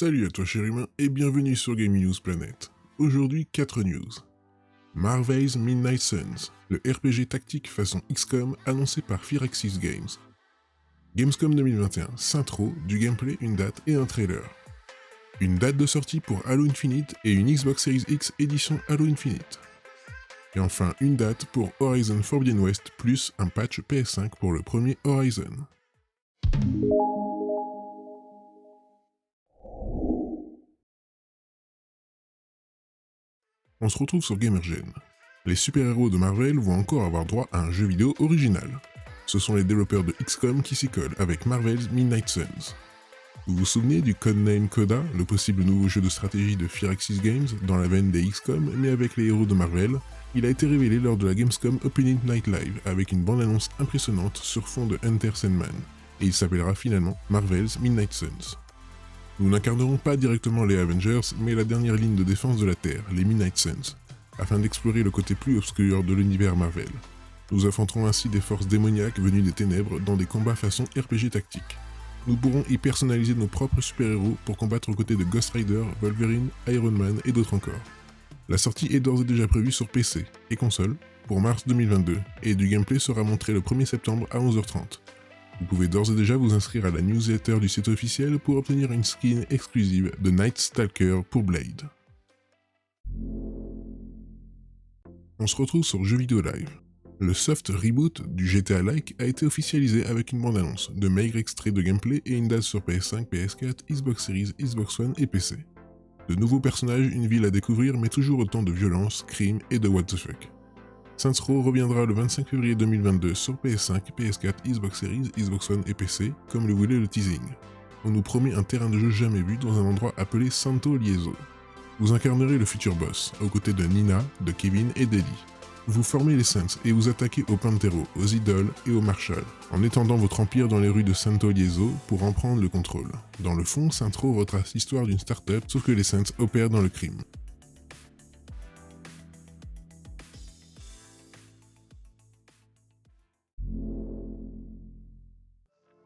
Salut à toi cher humain et bienvenue sur Gaming News Planet. Aujourd'hui 4 news. Marvel's Midnight Suns, le RPG tactique façon XCOM annoncé par Firaxis Games. Gamescom 2021, Sintro, du gameplay, une date et un trailer. Une date de sortie pour Halo Infinite et une Xbox Series X édition Halo Infinite. Et enfin une date pour Horizon Forbidden West plus un patch PS5 pour le premier Horizon. On se retrouve sur Gamergen. Les super-héros de Marvel vont encore avoir droit à un jeu vidéo original. Ce sont les développeurs de XCOM qui s'y collent avec Marvel's Midnight Suns. Vous vous souvenez du codename Coda, le possible nouveau jeu de stratégie de Firaxis Games dans la veine des XCOM mais avec les héros de Marvel? Il a été révélé lors de la Gamescom Opening Night Live avec une bande-annonce impressionnante sur fond de Enter Sandman, et il s'appellera finalement Marvel's Midnight Suns. Nous n'incarnerons pas directement les Avengers, mais la dernière ligne de défense de la Terre, les Midnight Suns, afin d'explorer le côté plus obscur de l'univers Marvel. Nous affronterons ainsi des forces démoniaques venues des ténèbres dans des combats façon RPG tactique. Nous pourrons y personnaliser nos propres super-héros pour combattre aux côtés de Ghost Rider, Wolverine, Iron Man et d'autres encore. La sortie est d'ores et déjà prévue sur PC et console pour mars 2022, et du gameplay sera montré le 1er septembre à 11h30. Vous pouvez d'ores et déjà vous inscrire à la newsletter du site officiel pour obtenir une skin exclusive de Night Stalker pour Blade. On se retrouve sur Jeux Vidéo Live. Le soft reboot du GTA-like a été officialisé avec une bande-annonce, de maigres extraits de gameplay et une date sur PS5, PS4, Xbox Series, Xbox One et PC. De nouveaux personnages, une ville à découvrir mais toujours autant de violence, crime et de what the fuck. Saints Row reviendra le 25 février 2022 sur PS5, PS4, Xbox Series, Xbox One et PC, comme le voulait le teasing. On nous promet un terrain de jeu jamais vu dans un endroit appelé Santo Lieso. Vous incarnerez le futur boss, aux côtés de Nina, de Kevin et d'Ellie. Vous formez les Saints et vous attaquez aux Panteros, aux idoles et aux Marshals, en étendant votre empire dans les rues de Santo Lieso pour en prendre le contrôle. Dans le fond, Saints Row retrace l'histoire d'une start-up, sauf que les Saints opèrent dans le crime.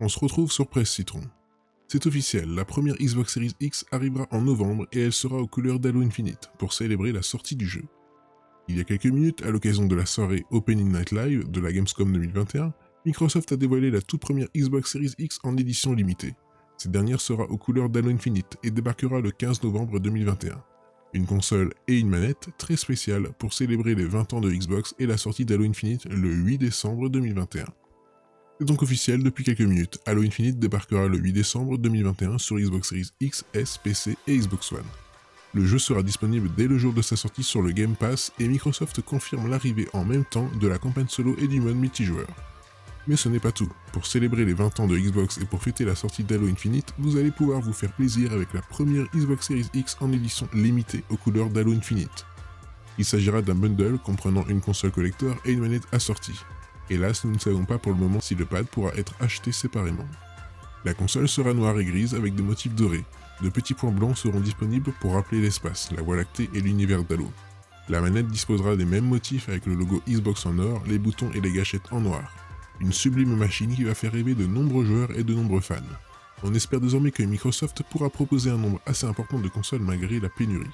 On se retrouve sur Presse Citron. C'est officiel, la première Xbox Series X arrivera en novembre et elle sera aux couleurs d'Halo Infinite pour célébrer la sortie du jeu. Il y a quelques minutes, à l'occasion de la soirée Opening Night Live de la Gamescom 2021, Microsoft a dévoilé la toute première Xbox Series X en édition limitée. Cette dernière sera aux couleurs d'Halo Infinite et débarquera le 15 novembre 2021. Une console et une manette très spéciales pour célébrer les 20 ans de Xbox et la sortie d'Halo Infinite le 8 décembre 2021. C'est donc officiel depuis quelques minutes, Halo Infinite débarquera le 8 décembre 2021 sur Xbox Series X, S, PC et Xbox One. Le jeu sera disponible dès le jour de sa sortie sur le Game Pass et Microsoft confirme l'arrivée en même temps de la campagne solo et du mode multijoueur. Mais ce n'est pas tout. Pour célébrer les 20 ans de Xbox et pour fêter la sortie d'Halo Infinite, vous allez pouvoir vous faire plaisir avec la première Xbox Series X en édition limitée aux couleurs d'Halo Infinite. Il s'agira d'un bundle comprenant une console collector et une manette assortie. Hélas, nous ne savons pas pour le moment si le pad pourra être acheté séparément. La console sera noire et grise avec des motifs dorés. De petits points blancs seront disponibles pour rappeler l'espace, la Voie lactée et l'univers d'Halo. La manette disposera des mêmes motifs avec le logo Xbox en or, les boutons et les gâchettes en noir. Une sublime machine qui va faire rêver de nombreux joueurs et de nombreux fans. On espère désormais que Microsoft pourra proposer un nombre assez important de consoles malgré la pénurie.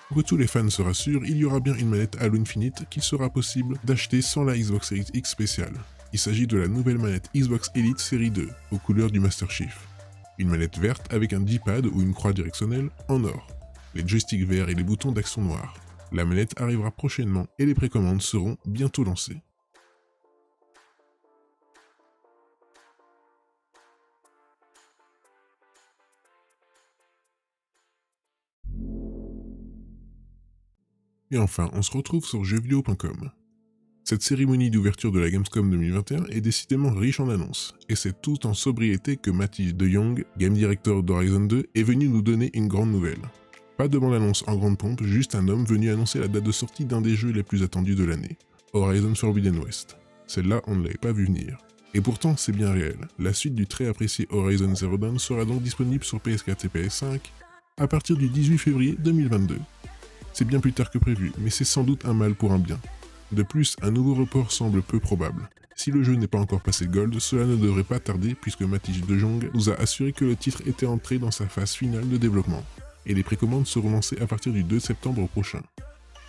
Pour que tous les fans se rassurent, il y aura bien une manette Halo Infinite qu'il sera possible d'acheter sans la Xbox Series X spéciale. Il s'agit de la nouvelle manette Xbox Elite Série 2, aux couleurs du Master Chief. Une manette verte avec un D-pad ou une croix directionnelle en or. Les joysticks verts et les boutons d'action noirs. La manette arrivera prochainement et les précommandes seront bientôt lancées. Et enfin, on se retrouve sur jeuxvideo.com. Cette cérémonie d'ouverture de la Gamescom 2021 est décidément riche en annonces, et c'est tout en sobriété que Matthijs de Jong, Game Director d'Horizon 2, est venu nous donner une grande nouvelle. Pas de bande-annonce en grande pompe, juste un homme venu annoncer la date de sortie d'un des jeux les plus attendus de l'année, Horizon Forbidden West. Celle-là, on ne l'avait pas vu venir. Et pourtant, c'est bien réel, la suite du très apprécié Horizon Zero Dawn sera donc disponible sur PS4 et PS5 à partir du 18 février 2022. C'est bien plus tard que prévu, mais c'est sans doute un mal pour un bien. De plus, un nouveau report semble peu probable. Si le jeu n'est pas encore passé Gold, cela ne devrait pas tarder puisque Matish De Jong nous a assuré que le titre était entré dans sa phase finale de développement, et les précommandes seront lancées à partir du 2 septembre prochain.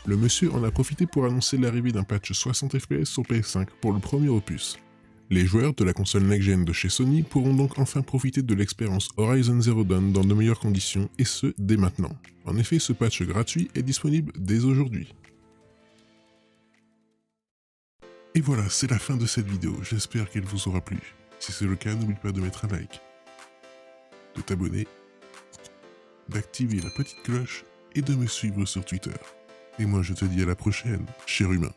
Le monsieur en a profité pour annoncer l'arrivée d'un patch 60 FPS sur PS5 pour le premier opus. Les joueurs de la console next-gen de chez Sony pourront donc enfin profiter de l'expérience Horizon Zero Dawn dans de meilleures conditions, et ce, dès maintenant. En effet, ce patch gratuit est disponible dès aujourd'hui. Et voilà, c'est la fin de cette vidéo, j'espère qu'elle vous aura plu. Si c'est le cas, n'oublie pas de mettre un like, de t'abonner, d'activer la petite cloche et de me suivre sur Twitter. Et moi je te dis à la prochaine, cher humain.